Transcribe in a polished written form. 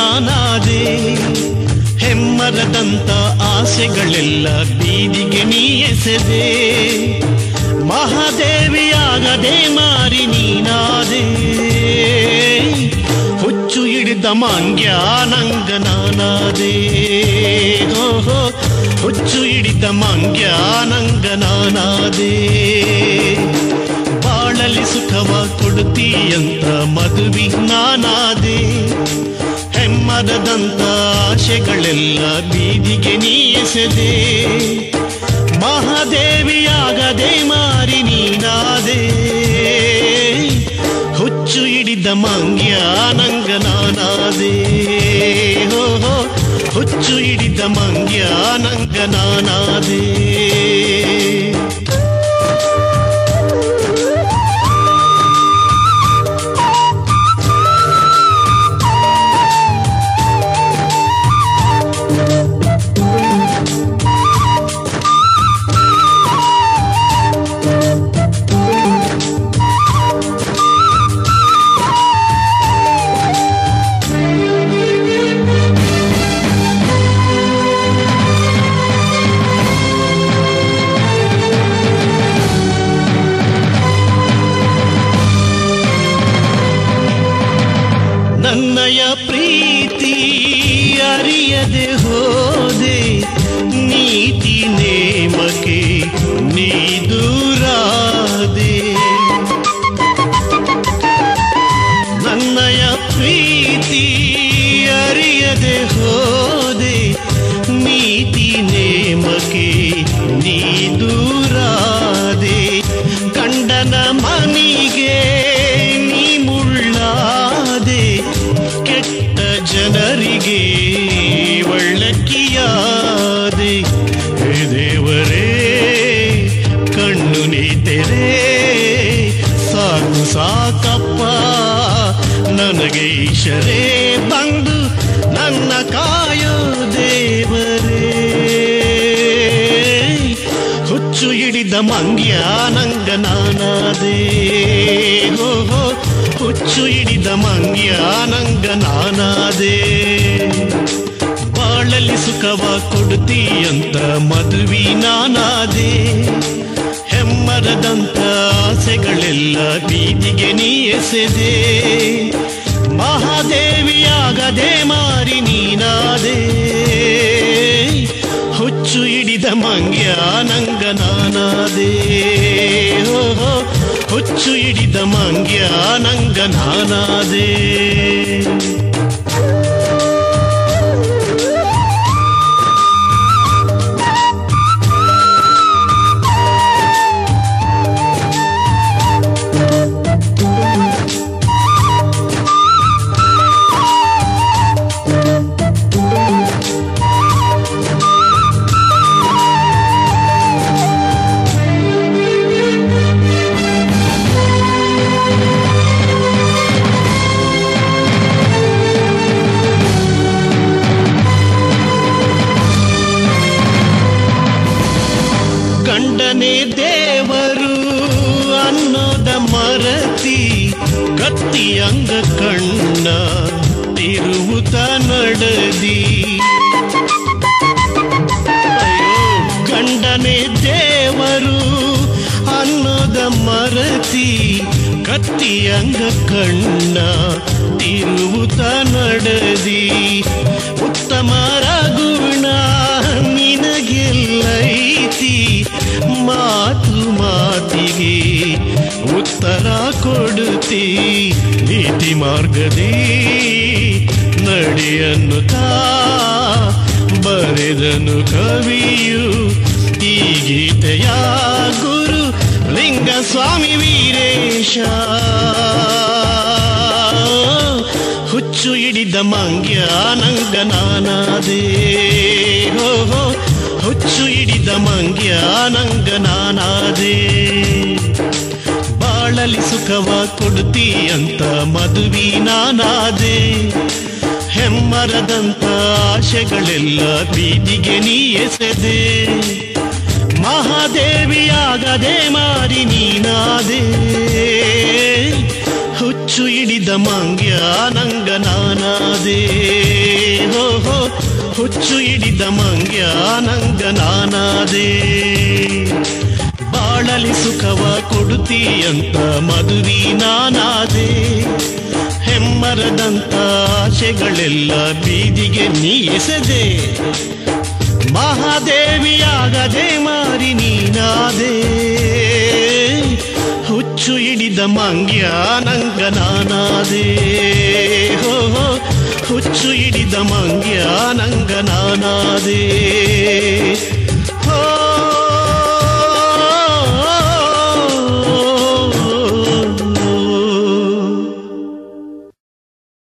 ನಾನಾದೆ. ಹೆಮ್ಮರದಂತ ಆಸೆಗಳೆಲ್ಲ ಬೀದಿಗೆ ನೀ ಎಸೆದೆ. ಮಹಾದೇವಿಯಾಗದೆ ಮಾರಿ ನೀನಾದೆ. ಹುಚ್ಚು ಹಿಡಿದ ಮಾಂಗ್ಯ ನಂಗ ನಾನಾದೆ. ಓಹೋ ಹುಚ್ಚು ಹಿಡಿದ ಮಾಂಗ್ಯ ನಂಗ ನಾನಾದೆ. ಬಾಳಲಿ ಸುಖವ ಕೊಡುತ್ತೀಯಂತ ಮದುವೆ ನಾನಾದೆ. ಹೆಮ್ಮರದಂತ ಆಶೆಗಳೆಲ್ಲ ಬೀದಿಗೆ ನೀ ಎಸೆದೆ. ಮಹಾದೇವಿಯಾಗದೆ ಮಾರಿ ನೀನಾದೆ. ಹುಚ್ಚು ಹಿಡಿದ ಮಾಂಗ್ಯ ನಂಗ ನಾನಾದೆ. ಓಹೋ ಹುಚ್ಚು ಹಿಡಿದ ಮಾಂಗ್ಯ ನಂಗ ನಾನಾದೆ. ನನ್ನಯ ಪ್ರೀತಿ ಅರಿಯದೆ ಹೋದೆ. ನೀತಿ ನೇಮಕ್ಕೆ ನೀ ದೂರಾದೆ. ನನ್ನಯ ಪ್ರೀತಿ ಅರಿಯದೆ ಹೋದೆ. ನೀತಿ ನೇಮಕ್ಕೆ ನೀ ದೂರಾದೆ. ಗಂಡನ ಮನಿಗೆ ನೀ ಮುಳ್ಳಾದೆ. ಕೆಟ್ಟ ಜನರಿಗೆ ಒಳ್ಳಕ್ಕಿಯಾದೆ. ಹೇ ದೇವರೇ ಕಣ್ಣು ನೀ ತೆರೆ. ಸಾಕು ಸಾಕಪ್ಪ ನನಗೆ ಈಶರೇ ಬಂದು ನನ್ನ ಕಾಯೋ ದೇವರೇ. ಹುಚ್ಚು ಹಿಡಿದ ಮಂಗ್ಯ ನಂಗ ನಾನಾದೆ. ಓಹೋ ಹುಚ್ಚು ಹಿಡಿದ ಮಂಗ್ಯ ನಂಗ ನಾನಾದೆ. ಬಾಳಲಿ ಸುಖವ ಕೊಡುತ್ತೀಯಂತ ಮದುವೆ ನಾನಾದೆ. ಹೆಮ್ಮರದಂತ ಆಸೆಗಳೆಲ್ಲ ಬೀದಿಗೆ ನೀ ಎಸೆದೆ. ಮಹಾದೇವಿಯಾಗದೆ ಮಾರಿ ನೀನಾದೆ. ಹುಚ್ಚು ಹಿಡಿದ ಮಂಗ್ಯ ನಂಗ ನಾನಾದೆ. ಓಹೋ ಹುಚ್ಚು ಹಿಡಿದ ಮಂಗ್ಯ ನಂಗ ನಾನಾದೆ. ಗಂಡನೇ ದೇವರು ಅನ್ನೋದ ಮರತಿ. ಕತ್ತಿ ಅಂಗ ಕಣ್ಣ ತಿರುವುತ ನಡದಿ. ಅಯ್ಯೋ ಗಂಡನೇ ದೇವರು ಅನ್ನೋದ ಮರತಿ. ಕತ್ತಿ ಅಂಗ ಕಣ್ಣ ತಿರುವುತ ನಡದಿ. ಉತ್ತಮರ ಗುಣ ನಿನಗೆಲ್ಲೈತಿ. ಮಾತು ಮಾತಿಗೆ ಉತ್ತರ ಕೊಡುತ್ತಿ. ನೀತಿ ಮಾರ್ಗದಿ ನಡೆಯನ್ನುತ್ತಾ ಬರೆದನು ಕವಿಯು ಈ ಗೀತೆಯ. ಗುರು ಲಿಂಗಸ್ವಾಮಿ ವೀರೇಶ. ಹುಚ್ಚು ಹಿಡಿದ ಮಂಗ್ಯ ನಂಗ ನಾನಾದೆ. ಓಹೋ ಹುಚ್ಚು ಹಿಡಿದ ಮಂಗ್ಯ ನಂಗ ನಾನಾದೆ. ಬಾಳಲಿ ಸುಖವ ಕೊಡುತ್ತೀಯಂತ ಮದುವೆ ನಾನಾದೆ. ಹೆಮ್ಮರದಂತ ಆಶೆಗಳೆಲ್ಲ ಬೀದಿಗೆ ನೀ ಎಸೆದೆ. ಮಹಾದೇವಿಯಾಗದೆ ಮಾರಿ ನೀನಾದೆ. ಹುಚ್ಚು ಹಿಡಿದ ಮಂಗ್ಯ ನಂಗ ನಾನಾದೆ. ಹೋ ಹೋ ಹುಚ್ಚು ಹಿಡಿದ ಮಂಗ್ಯ ನಂಗ ನಾನಾದೆ ಬಾಳಲಿ ಸುಖವ ಕೊಡುತ್ತೀಯಂತ ಮದುವೆ ನಾನಾದೆ ಹೆಮ್ಮರದಂತ ಆಶೆಗಳೆಲ್ಲ ಬೀದಿಗೆ ನೀ ಎಸೆದೆ ಮಹಾದೇವಿಯಾಗದೆ ಮಾರಿ ನೀನಾದೆ ಹುಚ್ಚು ಹಿಡಿದ ಮಂಗ್ಯ ನಂಗ ನಾನಾದೆ ಹೋ ಹೋ ಹುಚ್ಚು ಹಿಡಿದ ಮಂಗ್ಯ ನಂಗ ನಾನಾದೆ